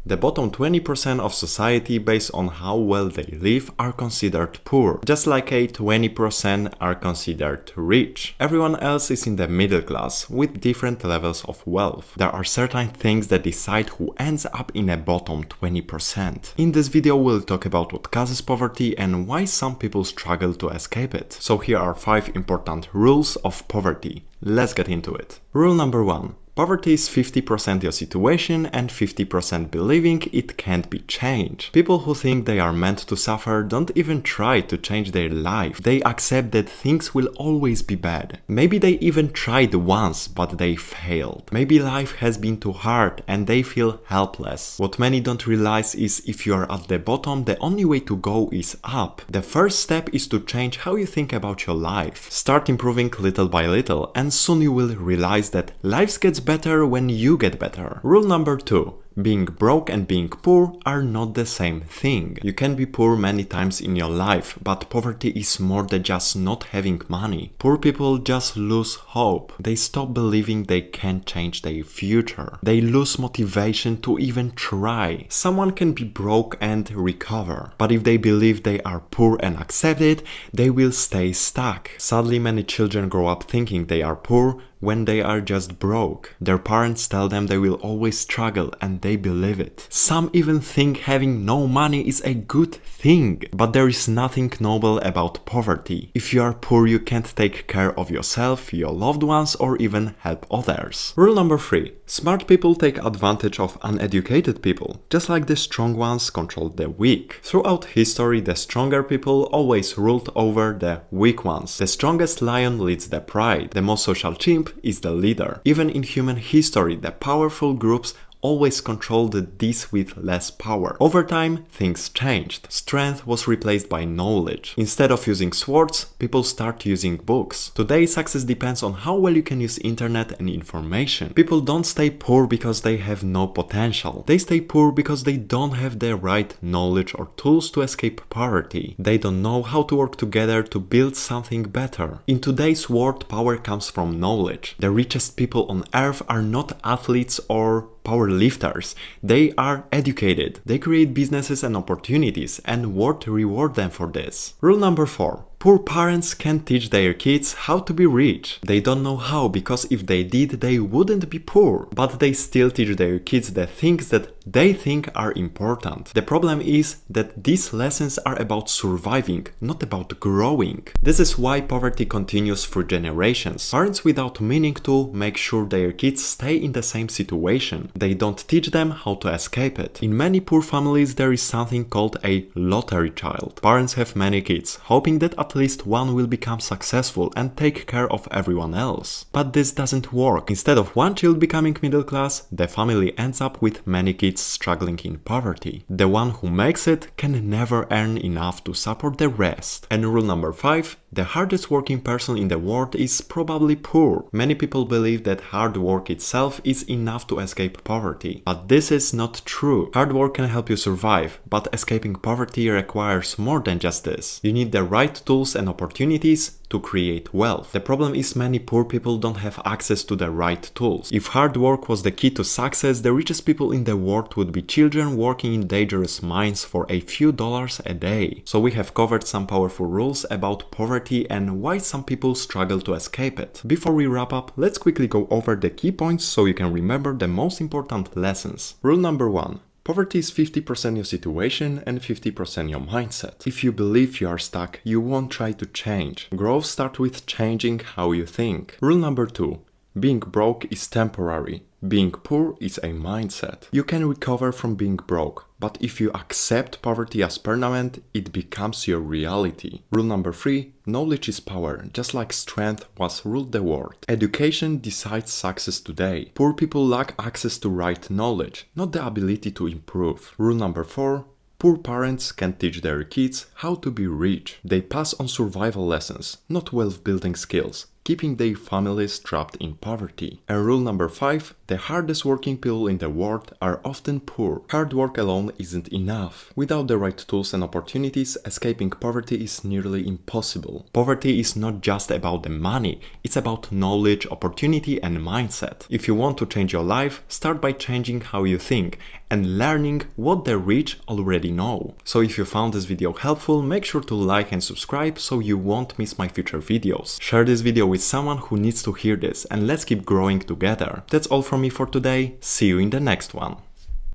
The bottom 20% of society, based on how well they live, are considered poor, just like a 20% are considered rich. Everyone else is in the middle class, with different levels of wealth. There are certain things that decide who ends up in a bottom 20%. In this video we'll talk about what causes poverty and why some people struggle to escape it. So here are 5 important rules of poverty. Let's get into it. Rule number 1. Poverty is 50% your situation and 50% believing it can't be changed. People who think they are meant to suffer don't even try to change their life. They accept that things will always be bad. Maybe they even tried once, but they failed. Maybe life has been too hard and they feel helpless. What many don't realize is if you are at the bottom, the only way to go is up. The first step is to change how you think about your life. Start improving little by little, and soon you will realize that life gets better when you get better. Rule number 2. Being broke and being poor are not the same thing. You can be poor many times in your life, but poverty is more than just not having money. Poor people just lose hope. They stop believing they can change their future. They lose motivation to even try. Someone can be broke and recover, but if they believe they are poor and accept it, they will stay stuck. Sadly, many children grow up thinking they are poor when they are just broke. Their parents tell them they will always struggle and they believe it. Some even think having no money is a good thing, but there is nothing noble about poverty. If you are poor, you can't take care of yourself, your loved ones, or even help others. Rule number 3. Smart people take advantage of uneducated people, just like the strong ones control the weak. Throughout history, the stronger people always ruled over the weak ones. The strongest lion leads the pride. The most social chimp is the leader. Even in human history, the powerful groups always controlled these with less power. Over time, things changed. Strength was replaced by knowledge. Instead of using swords, people start using books. Today, success depends on how well you can use internet and information. People don't stay poor because they have no potential. They stay poor because they don't have the right knowledge or tools to escape poverty. They don't know how to work together to build something better. In today's world, power comes from knowledge. The richest people on earth are not athletes or power lifters. They are educated. They create businesses and opportunities, and world reward them for this. Rule number 4. Poor parents can't teach their kids how to be rich. They don't know how, because if they did, they wouldn't be poor. But they still teach their kids the things that they think are important. The problem is that these lessons are about surviving, not about growing. This is why poverty continues for generations. Parents without meaning to make sure their kids stay in the same situation. They don't teach them how to escape it. In many poor families, there is something called a lottery child. Parents have many kids, hoping that at least one will become successful and take care of everyone else. But this doesn't work. Instead of one child becoming middle class, the family ends up with many kids struggling in poverty. The one who makes it can never earn enough to support the rest. And rule number 5. The hardest working person in the world is probably poor. Many people believe that hard work itself is enough to escape poverty. But this is not true. Hard work can help you survive, but escaping poverty requires more than just this. You need the right tools and opportunities to create wealth. The problem is many poor people don't have access to the right tools. If hard work was the key to success, the richest people in the world would be children working in dangerous mines for a few dollars a day. So we have covered some powerful rules about poverty and why some people struggle to escape it. Before we wrap up, let's quickly go over the key points so you can remember the most important lessons. Rule number 1. Poverty is 50% your situation and 50% your mindset. If you believe you are stuck, you won't try to change. Growth starts with changing how you think. Rule number 2. Being broke is temporary. Being poor is a mindset. You can recover from being broke, but if you accept poverty as permanent, it becomes your reality. Rule number 3. Knowledge is power, just like strength was ruled the world. Education decides success today. Poor people lack access to right knowledge, not the ability to improve. Rule number 4. Poor parents can teach their kids how to be rich. They pass on survival lessons, not wealth building skills, keeping their families trapped in poverty. And rule number 5, the hardest working people in the world are often poor. Hard work alone isn't enough. Without the right tools and opportunities, escaping poverty is nearly impossible. Poverty is not just about the money, it's about knowledge, opportunity and mindset. If you want to change your life, start by changing how you think and learning what the rich already know. So if you found this video helpful, make sure to like and subscribe so you won't miss my future videos. Share this video with someone who needs to hear this, and let's keep growing together. That's all from me for today. See you in the next one.